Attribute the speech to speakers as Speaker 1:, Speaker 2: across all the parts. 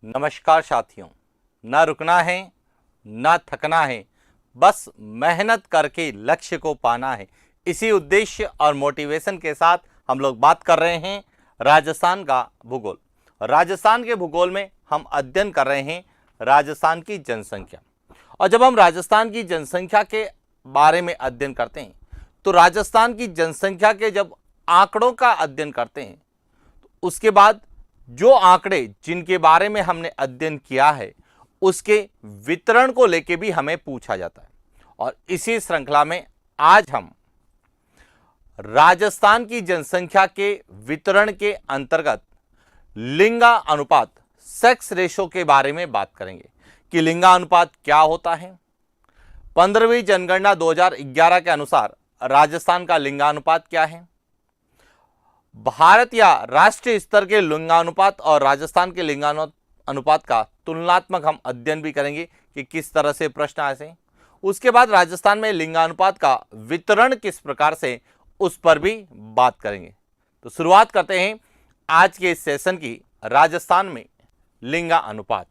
Speaker 1: नमस्कार साथियों। ना रुकना है, ना थकना है, बस मेहनत करके लक्ष्य को पाना है। इसी उद्देश्य और मोटिवेशन के साथ हम लोग बात कर रहे हैं राजस्थान का भूगोल। राजस्थान के भूगोल में हम अध्ययन कर रहे हैं राजस्थान की जनसंख्या। और जब हम राजस्थान की जनसंख्या के बारे में अध्ययन करते हैं तो राजस्थान की जनसंख्या के जब आंकड़ों का अध्ययन करते हैं तो उसके बाद जो आंकड़े जिनके बारे में हमने अध्ययन किया है उसके वितरण को लेके भी हमें पूछा जाता है। और इसी श्रृंखला में आज हम राजस्थान की जनसंख्या के वितरण के अंतर्गत लिंगा अनुपात सेक्स रेशो के बारे में बात करेंगे कि लिंगा अनुपात क्या होता है। 15वीं जनगणना 2011 के अनुसार राजस्थान का लिंगानुपात क्या है। भारत या राष्ट्रीय स्तर के लिंगानुपात और राजस्थान के लिंगानुपात का तुलनात्मक हम अध्ययन भी करेंगे कि किस तरह से प्रश्न आए हैं। उसके बाद राजस्थान में लिंगानुपात का वितरण किस प्रकार से, उस पर भी बात करेंगे। तो शुरुआत करते हैं आज के इस सेशन की राजस्थान में लिंगा अनुपात।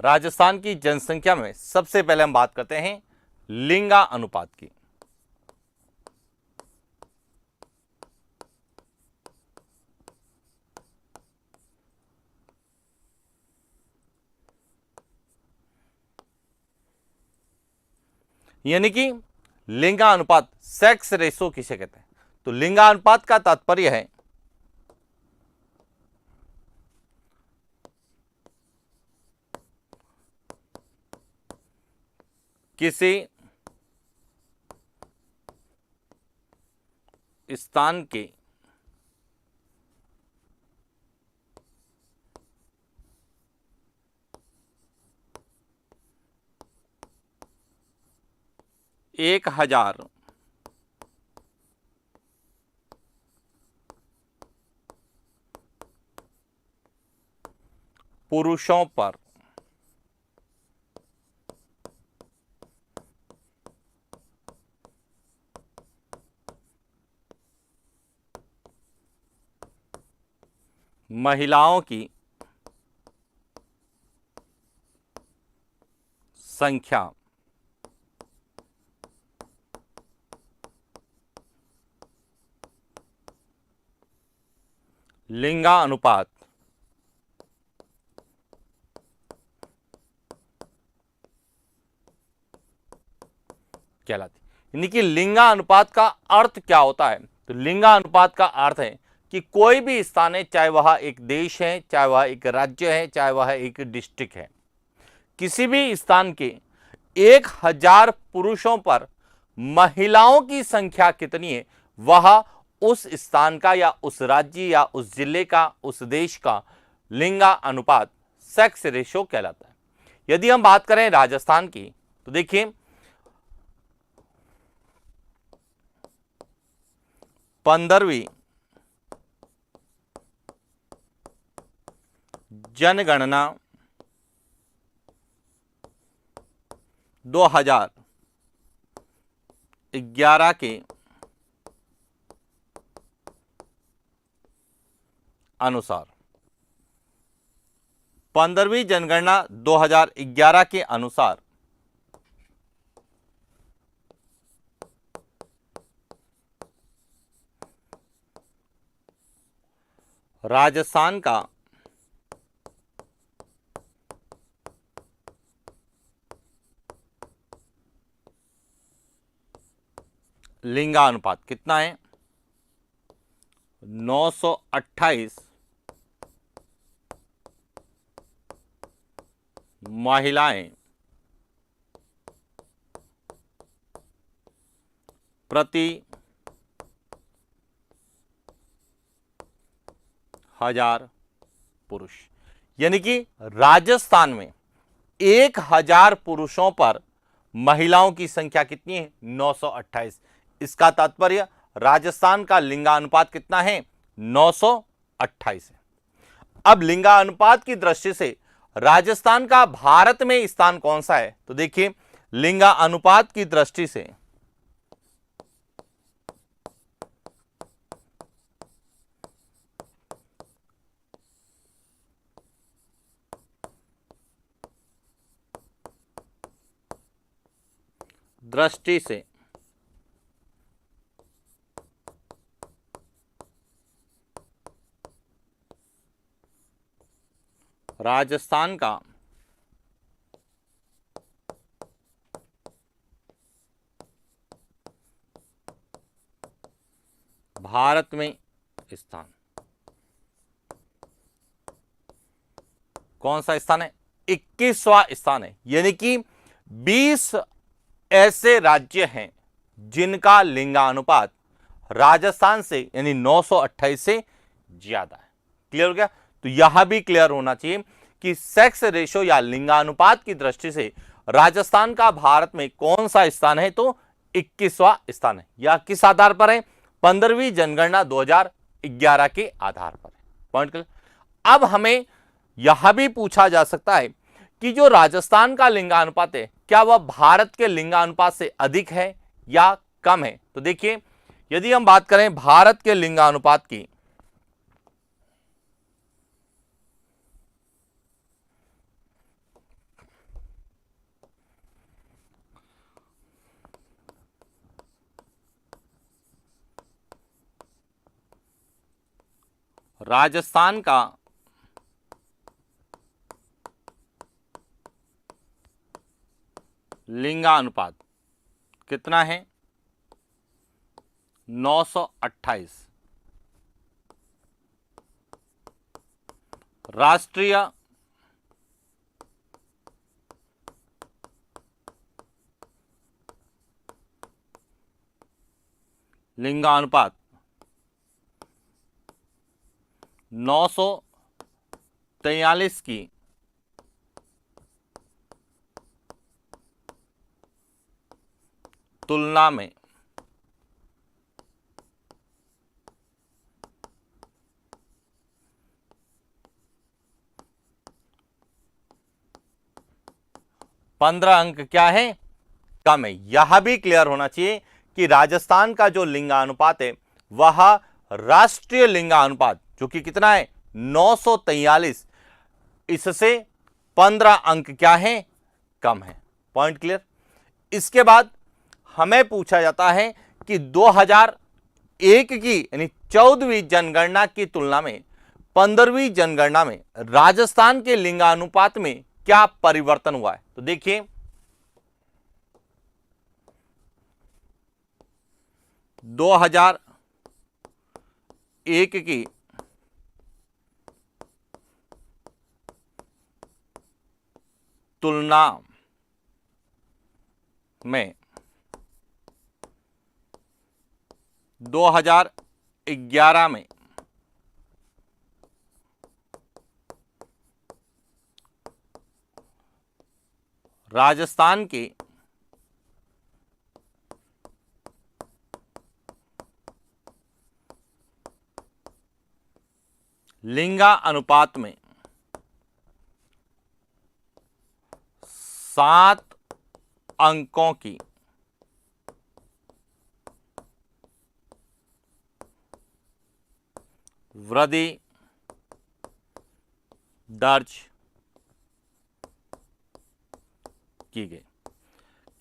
Speaker 1: राजस्थान की जनसंख्या में सबसे पहले हम बात करते हैं लिंगा अनुपात की। यानी कि लिंगा अनुपात सेक्स रेशो किसे कहते हैं। तो लिंगा अनुपात का तात्पर्य है किसी स्थान के एक हजार पुरुषों पर महिलाओं की संख्या लिंगा अनुपात कहलाती। यानी कि लिंगा अनुपात का अर्थ क्या होता है। तो लिंगा अनुपात का अर्थ है कि कोई भी स्थान है, चाहे वह एक देश है, चाहे वह एक राज्य है, चाहे वह एक डिस्ट्रिक्ट है, किसी भी स्थान के 1000 पुरुषों पर महिलाओं की संख्या कितनी है, वह उस स्थान का या उस राज्य या उस जिले का, उस देश का लिंगा अनुपात सेक्स रेशो कहलाता है। यदि हम बात करें राजस्थान की तो देखिए 15वीं जनगणना 2011 के अनुसार 15वीं जनगणना 2011 के अनुसार राजस्थान का लिंगा अनुपात कितना है। 928 महिलाएं प्रति 1000 पुरुष। यानी कि राजस्थान में 1000 पुरुषों पर महिलाओं की संख्या कितनी है? 928। इसका तात्पर्य राजस्थान का लिंगानुपात कितना है? 928 है। अब लिंगानुपात की दृष्टि से राजस्थान का भारत में स्थान कौन सा है? तो देखिए, लिंगानुपात की दृष्टि से राजस्थान का भारत में स्थान कौन सा स्थान है? 21वां स्थान है। यानी कि 20 ऐसे राज्य हैं जिनका लिंगानुपात राजस्थान से यानी 928 से ज्यादा है। क्लियर हो गया? तो यह भी क्लियर होना चाहिए कि सेक्स रेशो या लिंगानुपात की दृष्टि से राजस्थान का भारत में कौन सा स्थान है? तो 21वां स्थान है। यह किस आधार पर है? 15वीं जनगणना 2011 के आधार पर है। Point clear? अब हमें यह भी पूछा जा सकता है कि जो राजस्थान का लिंगानुपात है, क्या वह भारत के लिंगानुपात से अधिक है या कम है? तो देखिए, यदि हम बात करें भारत के लिंगानुपात की, राजस्थान का लिंगानुपात कितना है? 928। राष्ट्रीय लिंगानुपात 943 की तुलना में पंद्रह अंक क्या है? कम है। यह भी क्लियर होना चाहिए कि राजस्थान का जो लिंगानुपात है वह राष्ट्रीय लिंगानुपात जो कि कितना है? 943, इससे 15 अंक क्या है? कम है। Point clear? इसके बाद हमें पूछा जाता है कि 2001 की यानी 14वीं जनगणना की तुलना में 15वीं जनगणना में राजस्थान के लिंगानुपात में क्या परिवर्तन हुआ है? तो देखिए, 2001 की तुलना में 2011 में राजस्थान के लिंगानुपात में 7 अंकों की वृद्धि दर्ज की गई।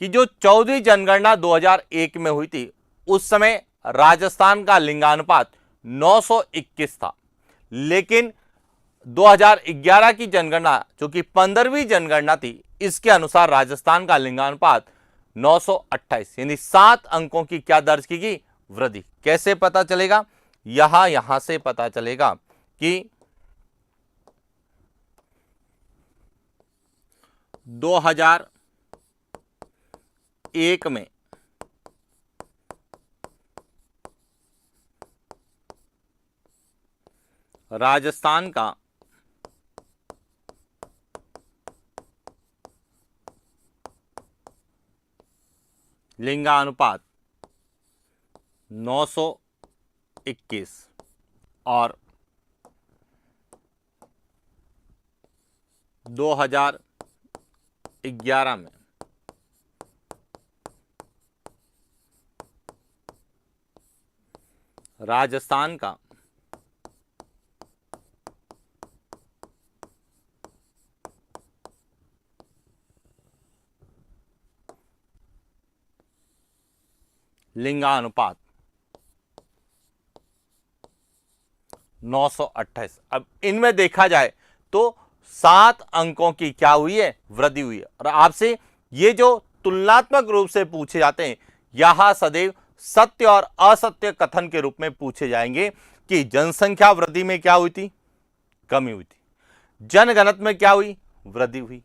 Speaker 1: कि जो 14वीं जनगणना 2001 में हुई थी उस समय राजस्थान का लिंगानुपात 921 था, लेकिन 2011 की जनगणना जो कि 15वीं जनगणना थी इसके अनुसार राजस्थान का लिंगानुपात 928 यानी 7 अंकों की क्या दर्ज की गई? वृद्धि। कैसे पता चलेगा? यहां से पता चलेगा कि 2001 में राजस्थान का लिंगानुपात 921 और 2011 में राजस्थान का लिंगानुपात 928। अब इनमें देखा जाए तो 7 अंकों की क्या हुई है, वृद्धि हुई है। और आपसे ये जो तुलनात्मक रूप से पूछे जाते हैं, यह सदैव सत्य और असत्य कथन के रूप में पूछे जाएंगे कि जनसंख्या वृद्धि में क्या हुई थी, कमी हुई थी। जनगणना में क्या हुई, वृद्धि हुई।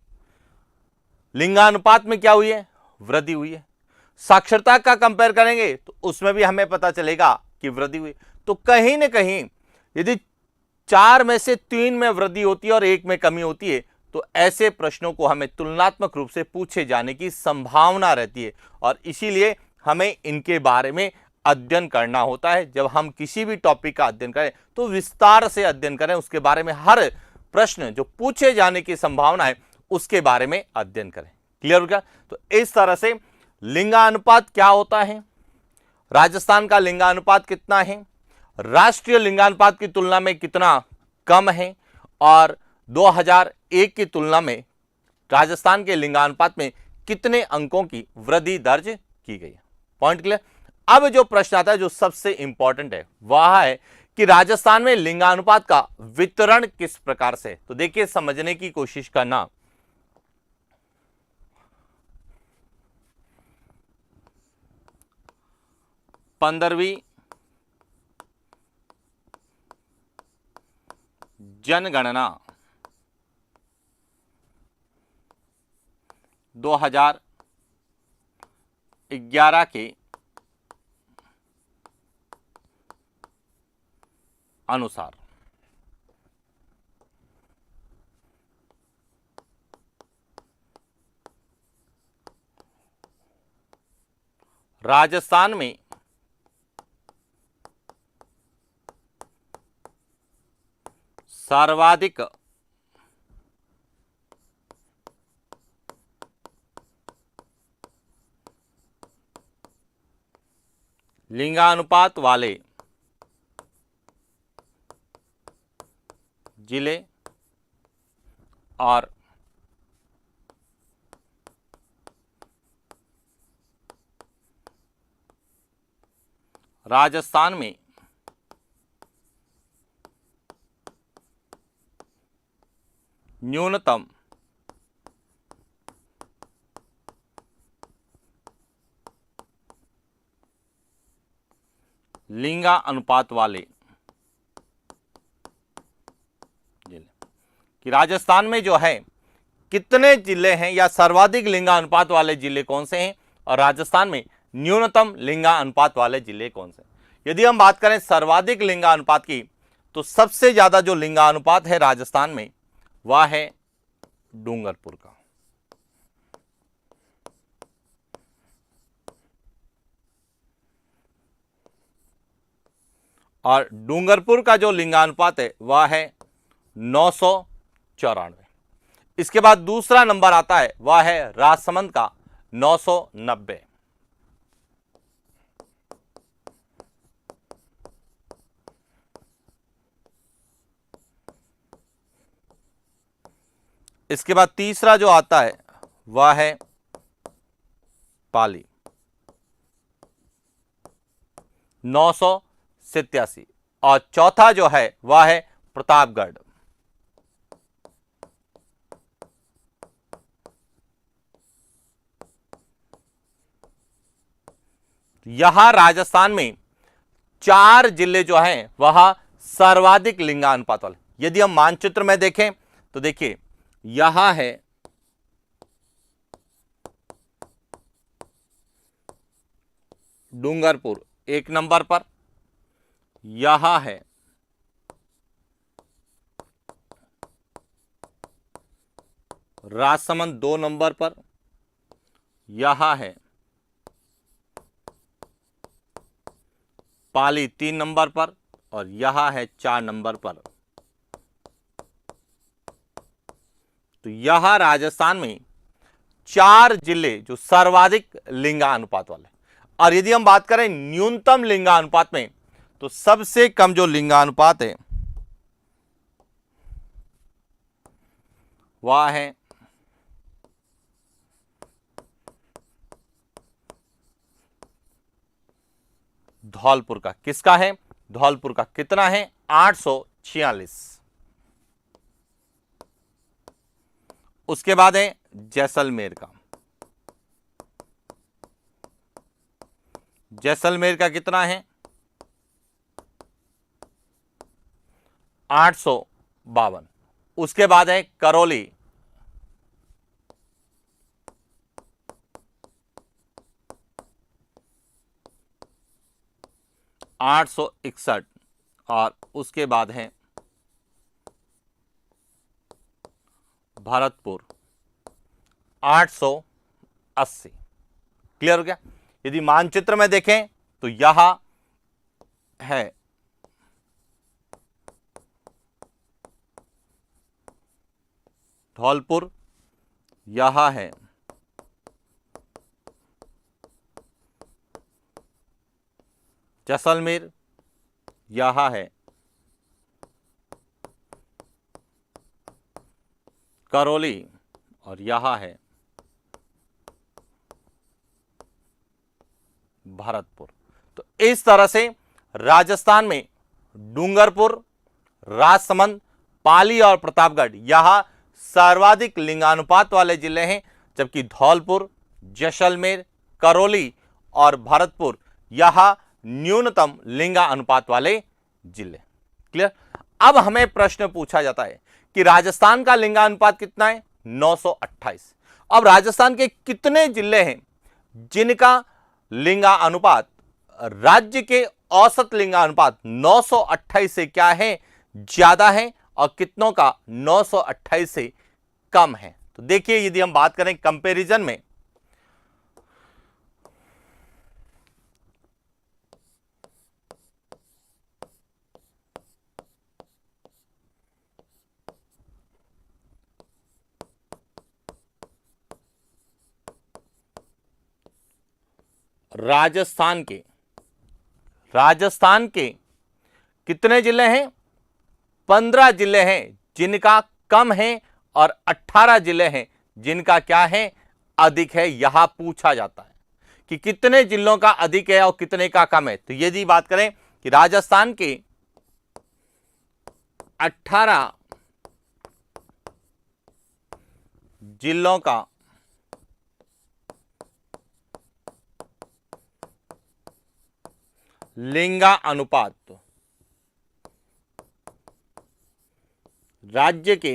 Speaker 1: लिंगानुपात में क्या हुई है, वृद्धि हुई है। साक्षरता का कंपेयर करेंगे तो उसमें भी हमें पता चलेगा कि वृद्धि हुई। तो कहीं ना कहीं यदि 4 में से 3 में वृद्धि होती है और 1 में कमी होती है, तो ऐसे प्रश्नों को हमें तुलनात्मक रूप से पूछे जाने की संभावना रहती है। और इसीलिए हमें इनके बारे में अध्ययन करना होता है। जब हम किसी भी टॉपिक का अध्ययन करें तो विस्तार से अध्ययन करें, उसके बारे में हर प्रश्न जो पूछे जाने की संभावना है उसके बारे में अध्ययन करें। क्लियर हो गया? तो इस तरह से लिंगानुपात क्या होता है, राजस्थान का लिंगानुपात कितना है, राष्ट्रीय लिंगानुपात की तुलना में कितना कम है, और 2001 की तुलना में राजस्थान के लिंगानुपात में कितने अंकों की वृद्धि दर्ज की गई है। Point clear? अब जो प्रश्न आता है जो सबसे इंपॉर्टेंट है वह है कि राजस्थान में लिंगानुपात का वितरण किस प्रकार से। तो देखिए, समझने की कोशिश करना। पंद्रहवीं जनगणना 2011 के अनुसार राजस्थान में सर्वाधिक लिंगानुपात वाले जिले और राजस्थान में न्यूनतम लिंगा अनुपात वाले जिले, कि राजस्थान में जो है कितने जिले हैं या सर्वाधिक लिंगा अनुपात वाले जिले कौन से हैं, और राजस्थान में न्यूनतम लिंगा अनुपात वाले जिले कौन से हैं। यदि हम बात करें सर्वाधिक लिंगा अनुपात की, तो सबसे ज्यादा जो लिंगा अनुपात है राजस्थान में वह है डूंगरपुर का। और डूंगरपुर का जो लिंगानुपात है वह है 994। इसके बाद दूसरा नंबर आता है वह है राजसमंद का 990। इसके बाद तीसरा जो आता है वह है पाली 987, और चौथा जो है वह है प्रतापगढ़। यहां राजस्थान में 4 जिले जो हैं वह सर्वाधिक लिंगानुपात वाले। यदि हम मानचित्र में देखें तो देखिए, यहां है डूंगरपुर 1 नंबर पर, यहां है राजसमंद 2 नंबर पर, यहां है पाली 3 नंबर पर और यह है 4 नंबर पर। तो यह राजस्थान में 4 जिले जो सर्वाधिक लिंगानुपात वाले। और यदि हम बात करें न्यूनतम लिंगानुपात में, तो सबसे कम जो लिंगानुपात है वह है धौलपुर का। किसका है? धौलपुर का। कितना है? 846। उसके बाद है जैसलमेर का। जैसलमेर का कितना है? 852। उसके बाद है करौली, 861। और उसके बाद है भरतपुर, 880। क्लियर हो गया? यदि मानचित्र में देखें तो यह है धौलपुर, यह है जैसलमेर, यह है करौली और यह है भरतपुर। तो इस तरह से राजस्थान में डूंगरपुर, राजसमंद, पाली और प्रतापगढ़ यह सर्वाधिक लिंगानुपात वाले जिले हैं, जबकि धौलपुर, जैसलमेर, करौली और भरतपुर यह न्यूनतम लिंगानुपात वाले जिले। क्लियर? अब हमें प्रश्न पूछा जाता है कि राजस्थान का लिंगानुपात कितना है? 928। अब राजस्थान के कितने जिले हैं जिनका लिंगानुपात राज्य के औसत लिंगानुपात 928 से क्या है? ज्यादा है, और कितनों का 928 से कम है? तो देखिए, यदि हम बात करें कंपैरिजन में, राजस्थान के कितने जिले हैं? 15 जिले हैं जिनका कम है, और 18 जिले हैं जिनका क्या है? अधिक है। यहां पूछा जाता है कि कितने जिलों का अधिक है और कितने का कम है। तो यदि बात करें कि राजस्थान के 18 जिलों का लिंगानुपात राज्य के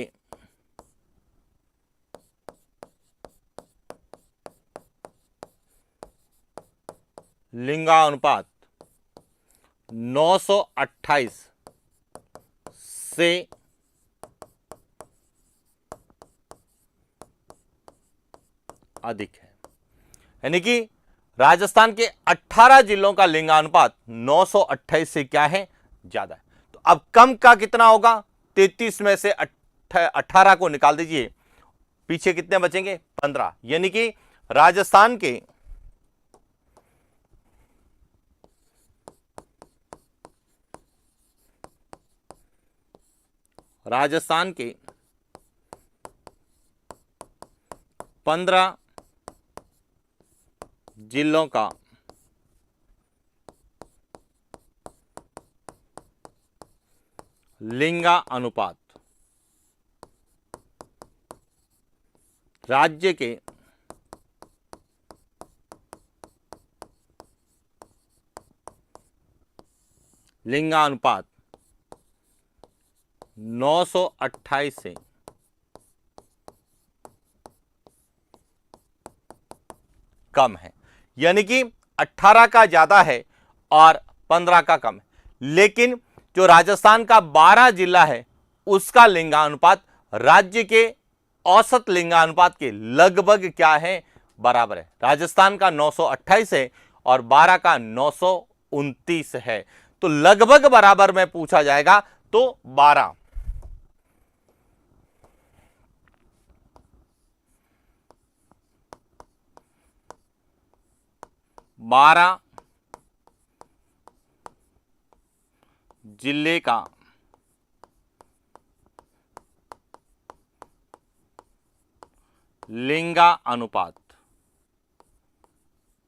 Speaker 1: लिंगानुपात 928 से अधिक है। यानी कि राजस्थान के 18 जिलों का लिंगानुपात 928 से क्या है? ज्यादा है। तो अब कम का कितना होगा? 33 में से 18 को निकाल दीजिए, पीछे कितने बचेंगे? 15। यानी कि राजस्थान के राजस्थान के 15 जिलों का लिंगानुपात राज्य के लिंगानुपात 928 से कम है। यानी कि 18 का ज्यादा है और 15 का कम है। लेकिन जो राजस्थान का 12 जिला है उसका लिंगानुपात राज्य के औसत लिंगानुपात के लगभग क्या है? बराबर है। राजस्थान का 928 है और 12 का 29 है। तो लगभग बराबर में पूछा जाएगा तो 12। जिले का लिंगा अनुपात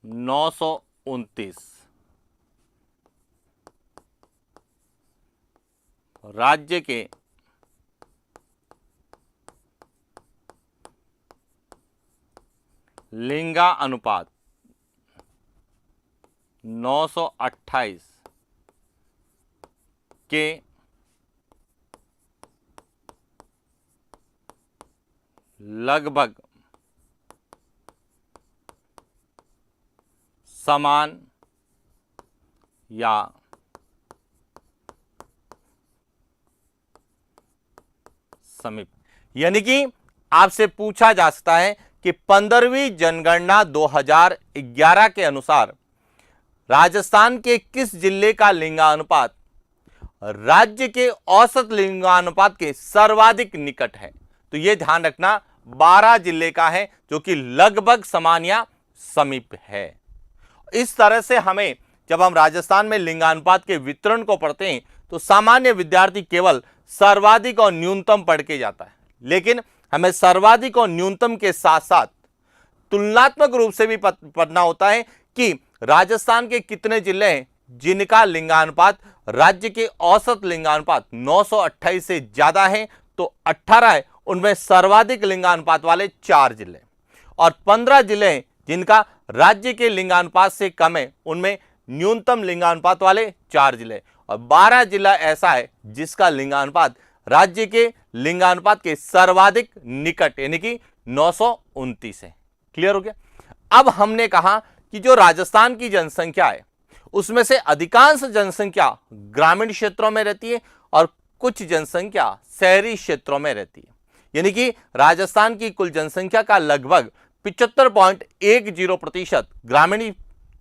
Speaker 1: 929। राज्य के लिंगा अनुपात 928 के लगभग समान या समीप। यानी कि आपसे पूछा जा सकता है कि 15वीं जनगणना 2011 के अनुसार राजस्थान के किस जिले का लिंगानुपात राज्य के औसत लिंगानुपात के सर्वाधिक निकट है। तो यह ध्यान रखना 12 जिले का है जो कि लगभग समान या समीप है। इस तरह से हमें जब हम राजस्थान में लिंगानुपात के वितरण को पढ़ते हैं तो सामान्य विद्यार्थी केवल सर्वाधिक और न्यूनतम पढ़ के जाता है, लेकिन हमें सर्वाधिक और न्यूनतम के साथ साथ तुलनात्मक रूप से भी पढ़ना होता है कि राजस्थान के कितने जिले हैं जिनका लिंगानुपात राज्य के औसत लिंगानुपात 928 से ज्यादा है, तो 18 है उनमें सर्वाधिक लिंगानुपात वाले 4 जिले, और 15 जिले हैं जिनका राज्य के लिंगानुपात से कम है, उनमें न्यूनतम लिंगानुपात वाले 4 जिले, और 12 जिला ऐसा है जिसका लिंगानुपात राज्य के लिंगानुपात के सर्वाधिक निकट यानी कि 929 है। क्लियर हो गया। अब हमने कहा कि जो राजस्थान की जनसंख्या है उसमें से अधिकांश जनसंख्या ग्रामीण क्षेत्रों में रहती है और कुछ जनसंख्या शहरी क्षेत्रों में रहती है। यानी कि राजस्थान की कुल जनसंख्या का लगभग 75.10% ग्रामीण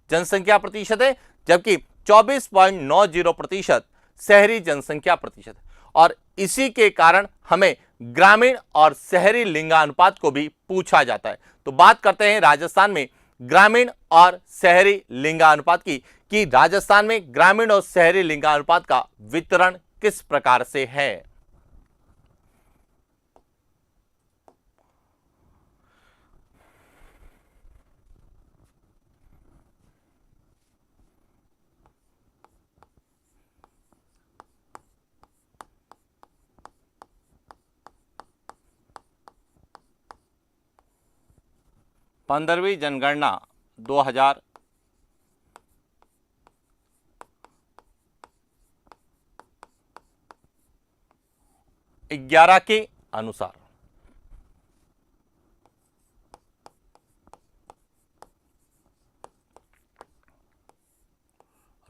Speaker 1: जनसंख्या प्रतिशत है, जबकि 24.90% शहरी जनसंख्या प्रतिशत है। और इसी के कारण हमें ग्रामीण और शहरी लिंगानुपात को भी पूछा जाता है। तो बात करते हैं राजस्थान में ग्रामीण और शहरी लिंगानुपात की कि राजस्थान में ग्रामीण और शहरी लिंगानुपात का वितरण किस प्रकार से है। पंद्रहवीं जनगणना 2011 के अनुसार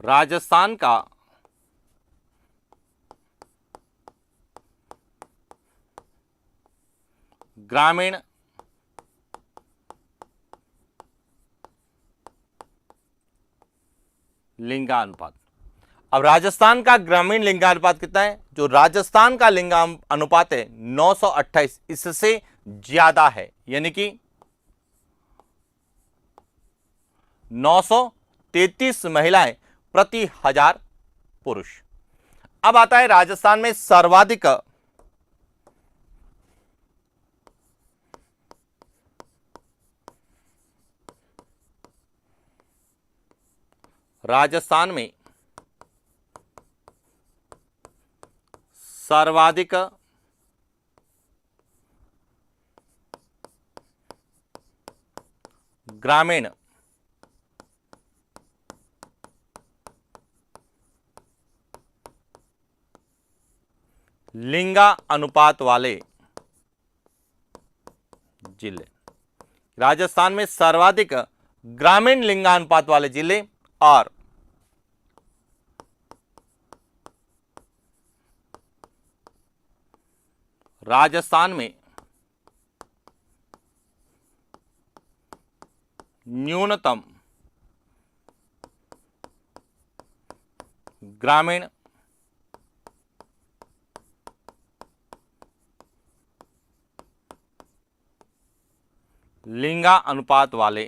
Speaker 1: राजस्थान का ग्रामीण लिंगानुपात। अब राजस्थान का ग्रामीण लिंगानुपात कितना है? जो राजस्थान का लिंगानुपात है 928, इससे ज्यादा है, यानी कि 933 महिलाएं प्रति 1000 पुरुष। अब आता है राजस्थान में सर्वाधिक राजस्थान में सर्वाधिक ग्रामीण लिंगा अनुपात वाले जिले। राजस्थान में सर्वाधिक ग्रामीण लिंगानुपात वाले जिले और राजस्थान में न्यूनतम ग्रामीण लिंगानुपात वाले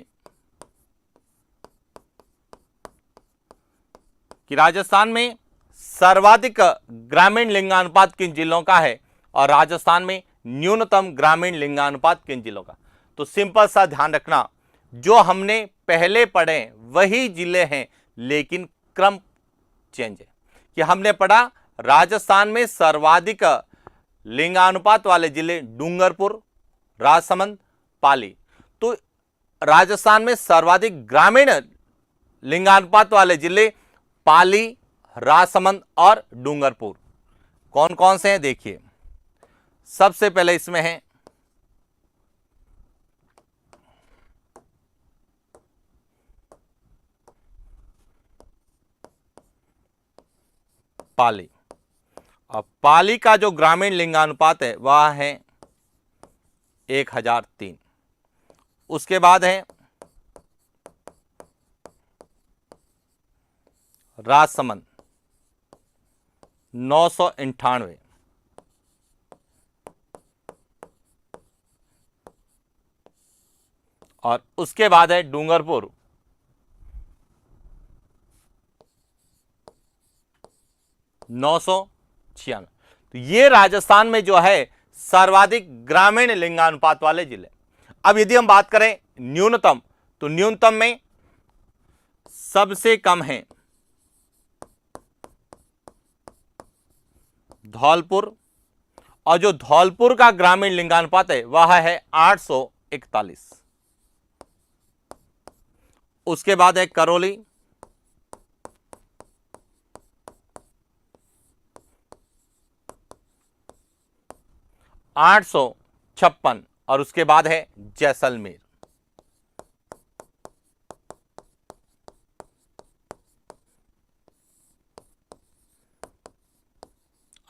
Speaker 1: कि राजस्थान में सर्वाधिक ग्रामीण लिंगानुपात किन जिलों का है और राजस्थान में न्यूनतम ग्रामीण लिंगानुपात किन जिलों का। तो सिंपल सा ध्यान रखना, जो हमने पहले पढ़े वही जिले हैं लेकिन क्रम चेंज है। कि हमने पढ़ा राजस्थान में सर्वाधिक लिंगानुपात वाले जिले डूंगरपुर, राजसमंद, पाली। तो राजस्थान में सर्वाधिक ग्रामीण लिंगानुपात वाले जिले पाली, राजसमंद और डूंगरपुर कौन कौन से हैं देखिए। सबसे पहले इसमें है पाली, और पाली का जो ग्रामीण लिंगानुपात है वह है 1003। उसके बाद है राजसमंद 998, और उसके बाद है डूंगरपुर 996। तो ये राजस्थान में जो है सर्वाधिक ग्रामीण लिंगानुपात वाले जिले। अब यदि हम बात करें न्यूनतम, तो न्यूनतम में सबसे कम है धौलपुर, और जो धौलपुर का ग्रामीण लिंगानुपात है वह है 841। उसके बाद है करौली 856, और उसके बाद है जैसलमेर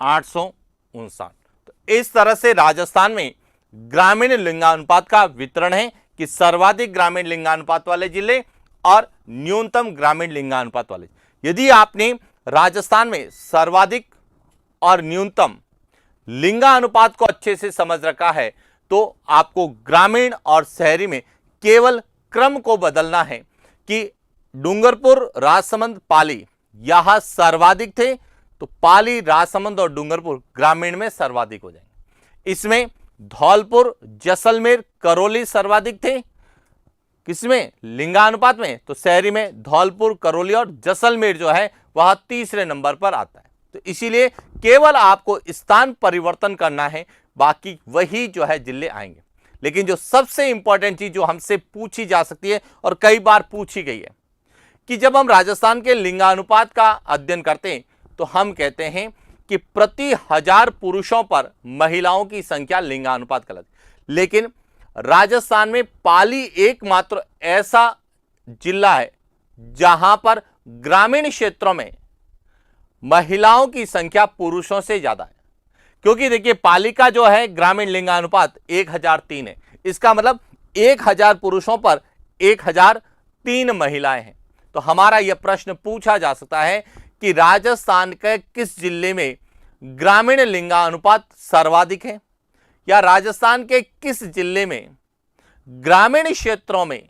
Speaker 1: 859। तो इस तरह से राजस्थान में ग्रामीण लिंगानुपात का वितरण है कि सर्वाधिक ग्रामीण लिंगानुपात वाले जिले और न्यूनतम ग्रामीण लिंगानुपात वाले। यदि आपने राजस्थान में सर्वाधिक और न्यूनतम लिंगानुपात को अच्छे से समझ रखा है तो आपको ग्रामीण और शहरी में केवल क्रम को बदलना है कि डूंगरपुर, राजसमंद, पाली यहां सर्वाधिक थे, तो पाली, राजसमंद और डूंगरपुर ग्रामीण में सर्वाधिक हो जाएंगे। इसमें धौलपुर, जैसलमेर, करौली सर्वाधिक थे किसमें लिंगानुपात में, तो शहरी में धौलपुर, करौली और जैसलमेर जो है वह तीसरे नंबर पर आता है। तो इसीलिए केवल आपको स्थान परिवर्तन करना है, बाकी वही जो है जिले आएंगे। लेकिन जो सबसे इंपॉर्टेंट चीज जो हमसे पूछी जा सकती है और कई बार पूछी गई है कि जब हम राजस्थान के लिंगानुपात का अध्ययन करते हैं तो हम कहते हैं कि प्रति 1000 पुरुषों पर महिलाओं की संख्या लिंगानुपात गलत। लेकिन राजस्थान में पाली एकमात्र ऐसा जिला है जहां पर ग्रामीण क्षेत्रों में महिलाओं की संख्या पुरुषों से ज्यादा है। क्योंकि देखिए पाली का जो है ग्रामीण लिंगानुपात 1003 है, इसका मतलब 1000 पुरुषों पर 1003 महिलाएं हैं। तो हमारा यह प्रश्न पूछा जा सकता है कि राजस्थान के किस जिले में ग्रामीण लिंगानुपात सर्वाधिक है, या राजस्थान के किस जिले में ग्रामीण क्षेत्रों में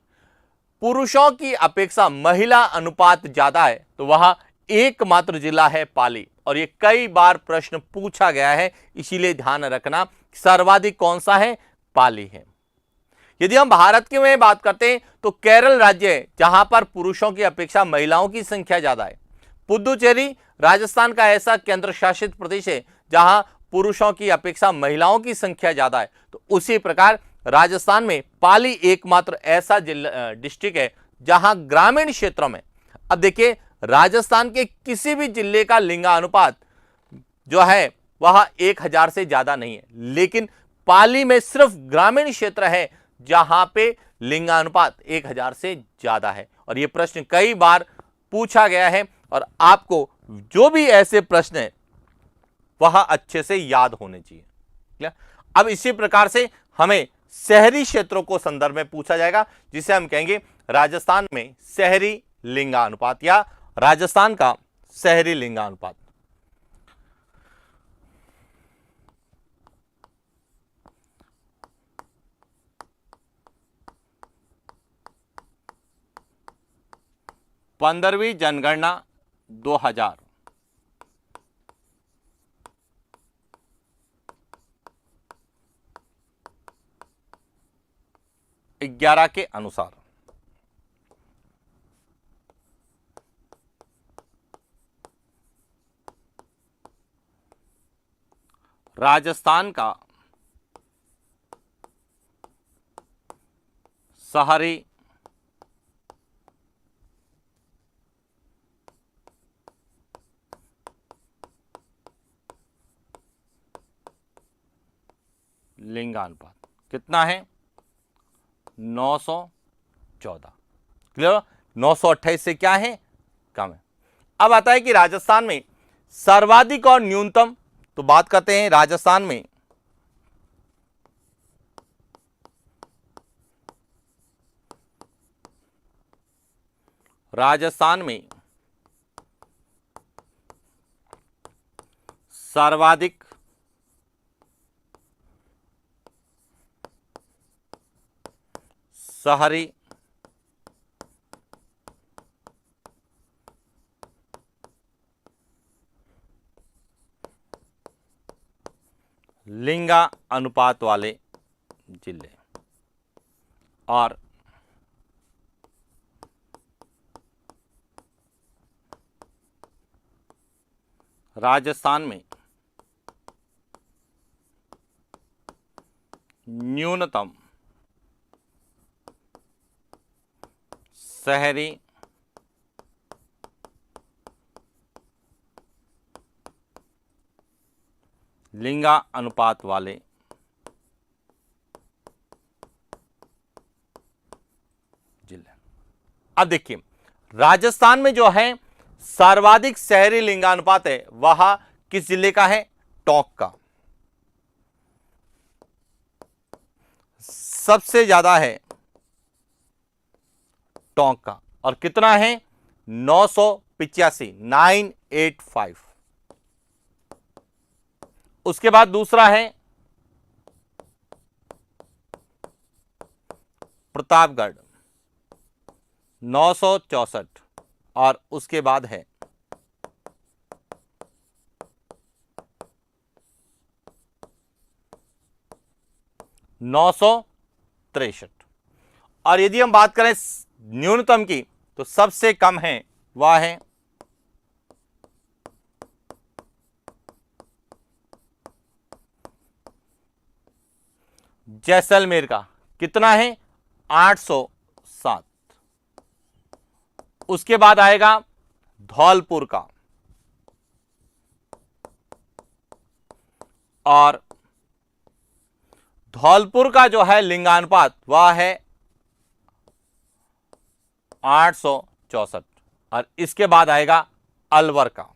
Speaker 1: पुरुषों की अपेक्षा महिला अनुपात ज्यादा है। तो वह एकमात्र जिला है पाली, और यह कई बार प्रश्न पूछा गया है, इसीलिए ध्यान रखना सर्वाधिक कौन सा है, पाली है। यदि हम भारत की में बात करते हैं तो केरल राज्य है जहां पर पुरुषों की अपेक्षा महिलाओं की संख्या ज्यादा है। पुदुचेरी राजस्थान का ऐसा केंद्र शासित प्रदेश है जहां पुरुषों की अपेक्षा महिलाओं की संख्या ज्यादा है। तो उसी प्रकार राजस्थान में पाली एकमात्र ऐसा जिला डिस्ट्रिक्ट है जहां ग्रामीण क्षेत्रों में, अब देखिए राजस्थान के किसी भी जिले का लिंगानुपात जो है वह 1000 से ज्यादा नहीं है, लेकिन पाली में सिर्फ ग्रामीण क्षेत्र है जहां पे लिंगानुपात 1000 से ज्यादा है। और यह प्रश्न कई बार पूछा गया है और आपको जो भी ऐसे प्रश्न है वह अच्छे से याद होने चाहिए। अब इसी प्रकार से हमें शहरी क्षेत्रों को संदर्भ में पूछा जाएगा, जिसे हम कहेंगे राजस्थान में शहरी लिंगानुपात या राजस्थान का शहरी लिंगानुपात। पंद्रहवीं जनगणना 2000 11 के अनुसार राजस्थान का शहरी लिंगानुपात कितना है? 914। क्लियर? 928 से क्या है? कम है। अब आता है कि राजस्थान में सर्वाधिक और न्यूनतम, तो बात करते हैं राजस्थान में सर्वाधिक शहरी लिंगा अनुपात वाले जिले, और राजस्थान में न्यूनतम शहरी लिंगा अनुपात वाले जिले। अब देखिए, राजस्थान में जो है सर्वाधिक शहरी लिंगानुपात है, वह किस जिले का है? टोंक का। सबसे ज्यादा है टोंक का, और कितना है? 985, 985। उसके बाद दूसरा है प्रतापगढ़, 964, और उसके बाद है नौ सौ 63। और यदि हम बात करें न्यूनतम की, तो सबसे कम है वह है जैसलमेर का। कितना है? 807। उसके बाद आएगा धौलपुर का, और धौलपुर का जो है लिंगानुपात वह है 864, और इसके बाद आएगा अलवर का,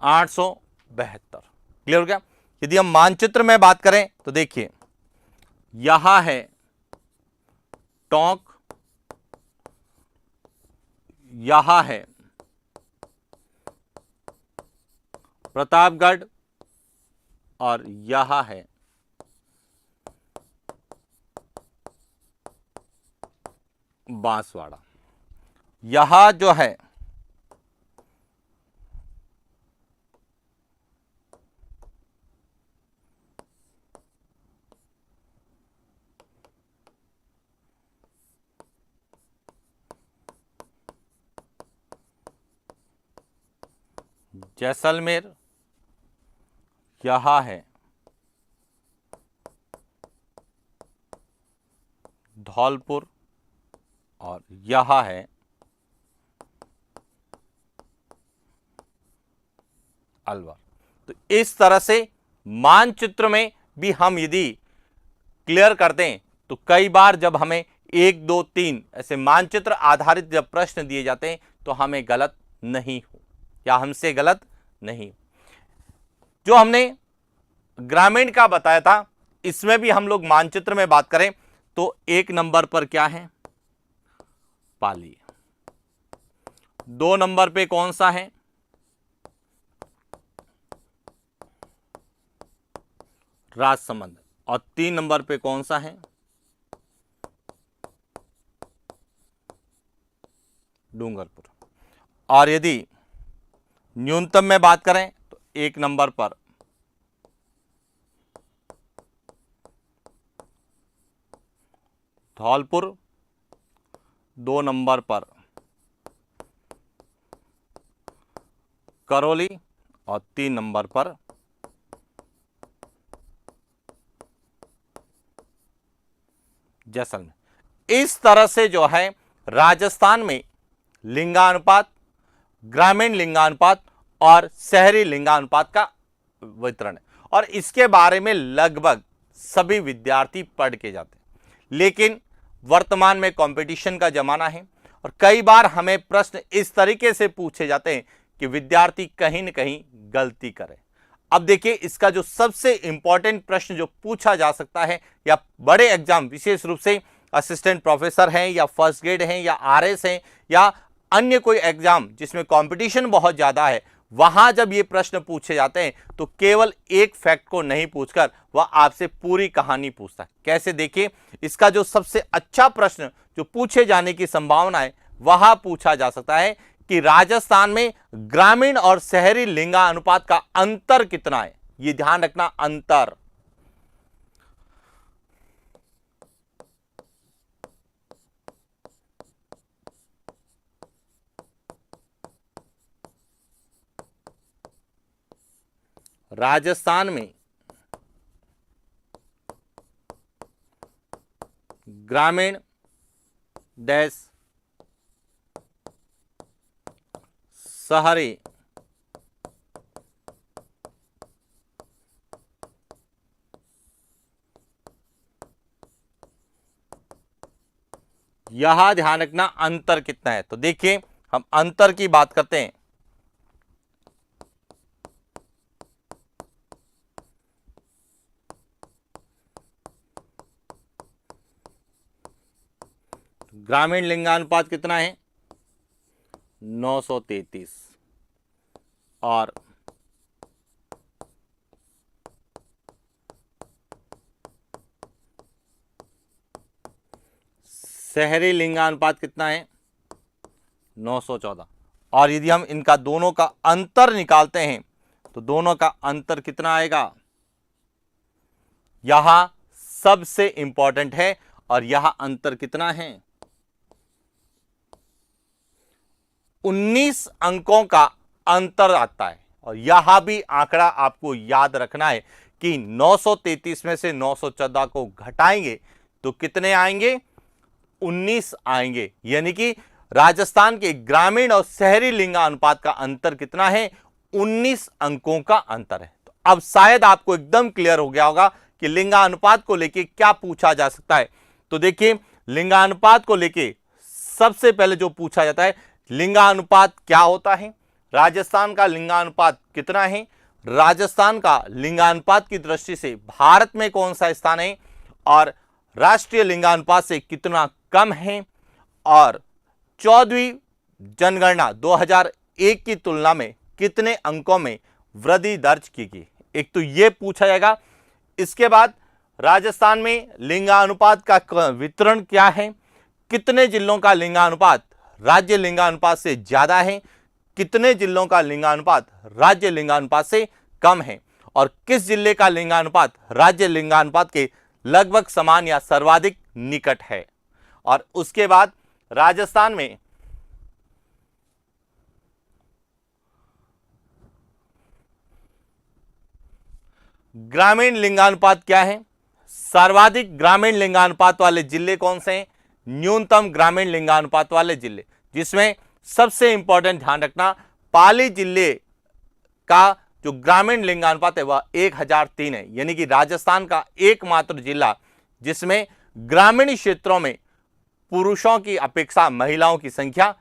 Speaker 1: 872। क्लियर हो गया? यदि हम मानचित्र में बात करें तो देखिए, यहां है टोंक, यहां है प्रतापगढ़, और यहां है बांसवाड़ा। यहां जो है जैसलमेर, यहां है धौलपुर, और यहां है अलवर। तो इस तरह से मानचित्र में भी हम यदि क्लियर करते हैं, तो कई बार जब हमें 1, 2, 3 ऐसे मानचित्र आधारित जब प्रश्न दिए जाते हैं, तो हमें गलत नहीं हो, या हमसे गलत नहीं। जो हमने ग्रामीण का बताया था, इसमें भी हम लोग मानचित्र में बात करें तो 1 नंबर पर क्या है? पाली। 2 नंबर पे कौन सा है? राजसमंद। और 3 नंबर पे कौन सा है? डूंगरपुर। और यदि न्यूनतम में बात करें तो 1 नंबर पर धौलपुर, 2 नंबर पर करौली और 3 नंबर पर जैसलमेर। इस तरह से जो है राजस्थान में लिंगानुपात, ग्रामीण लिंगानुपात और शहरी लिंगानुपात का वितरण है और इसके बारे में लगभग सभी विद्यार्थी पढ़ के जाते हैं। लेकिन वर्तमान में कंपटीशन का जमाना है और कई बार हमें प्रश्न इस तरीके से पूछे जाते हैं कि विद्यार्थी कहीं न कहीं गलती करे। अब देखिए, इसका जो सबसे इंपॉर्टेंट प्रश्न जो पूछा जा सकता है या बड़े एग्जाम, विशेष रूप से असिस्टेंट प्रोफेसर हैं या फर्स्ट ग्रेड हैं या आरएस हैं या अन्य कोई एग्जाम जिसमें कंपटीशन बहुत ज्यादा है, वहां जब ये प्रश्न पूछे जाते हैं तो केवल एक फैक्ट को नहीं पूछकर वह आपसे पूरी कहानी पूछता है। कैसे? देखिए, इसका जो सबसे अच्छा प्रश्न जो पूछे जाने की संभावना है वह पूछा जा सकता है कि राजस्थान में ग्रामीण और शहरी लिंगानुपात का अंतर कितना है। ये ध्यान रखना, अंतर। राजस्थान में ग्रामीण डैश शहरी यह ध्यान रखना, अंतर कितना है। तो देखिए, हम अंतर की बात करते हैं। ग्रामीण लिंगानुपात कितना है? 933 और शहरी लिंगानुपात कितना है? 914। और यदि हम इनका दोनों का अंतर निकालते हैं तो दोनों का अंतर कितना आएगा? यहां सबसे इंपॉर्टेंट है और यह अंतर कितना है? 19 अंकों का अंतर आता है। और यह भी आंकड़ा आपको याद रखना है कि 933 में से 914 को घटाएंगे तो कितने आएंगे? 19 आएंगे। यानी कि राजस्थान के ग्रामीण और शहरी लिंगानुपात का अंतर कितना है? 19 अंकों का अंतर है। तो अब शायद आपको एकदम क्लियर हो गया होगा कि लिंगानुपात को लेके क्या पूछा जा सकता है। तो देखिए, लिंगानुपात को लेके सबसे पहले जो पूछा जाता है, लिंगानुपात क्या होता है, राजस्थान का लिंगानुपात कितना है, राजस्थान का लिंगानुपात की दृष्टि से भारत में कौन सा स्थान है और राष्ट्रीय लिंगानुपात से कितना कम है, और 14वीं जनगणना 2001 की तुलना में कितने अंकों में वृद्धि दर्ज की गई। एक तो यह पूछा जाएगा। इसके बाद राजस्थान में लिंगानुपात का वितरण क्या है, कितने जिलों का लिंगानुपात राज्य लिंगानुपात से ज्यादा है, कितने जिलों का लिंगानुपात राज्य लिंगानुपात से कम है, और किस जिले का लिंगानुपात राज्य लिंगानुपात के लगभग समान या सर्वाधिक निकट है। और उसके बाद राजस्थान में ग्रामीण लिंगानुपात क्या है, सर्वाधिक ग्रामीण लिंगानुपात वाले जिले कौन से हैं, न्यूनतम ग्रामीण लिंगानुपात वाले जिले, जिसमें सबसे इंपॉर्टेंट ध्यान रखना, पाली जिले का जो ग्रामीण लिंगानुपात है वह 1003 है। यानी कि राजस्थान का एकमात्र जिला जिसमें ग्रामीण क्षेत्रों में पुरुषों की अपेक्षा महिलाओं की संख्या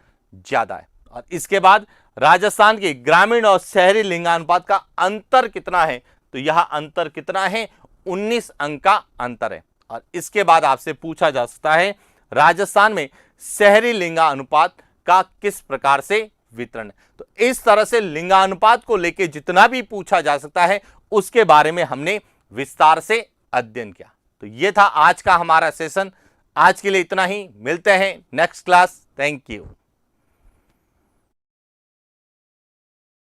Speaker 1: ज्यादा है। और इसके बाद राजस्थान के ग्रामीण और शहरी लिंगानुपात का अंतर कितना है, तो यह अंतर कितना है, 19 अंक का अंतर है। और इसके बाद आपसे पूछा जा सकता है राजस्थान में शहरी लिंगानुपात का किस प्रकार से वितरण है। तो इस तरह से लिंगानुपात को लेकर जितना भी पूछा जा सकता है उसके बारे में हमने विस्तार से अध्ययन किया। तो यह था आज का हमारा सेशन। आज के लिए इतना ही, मिलते हैं नेक्स्ट क्लास। Thank you.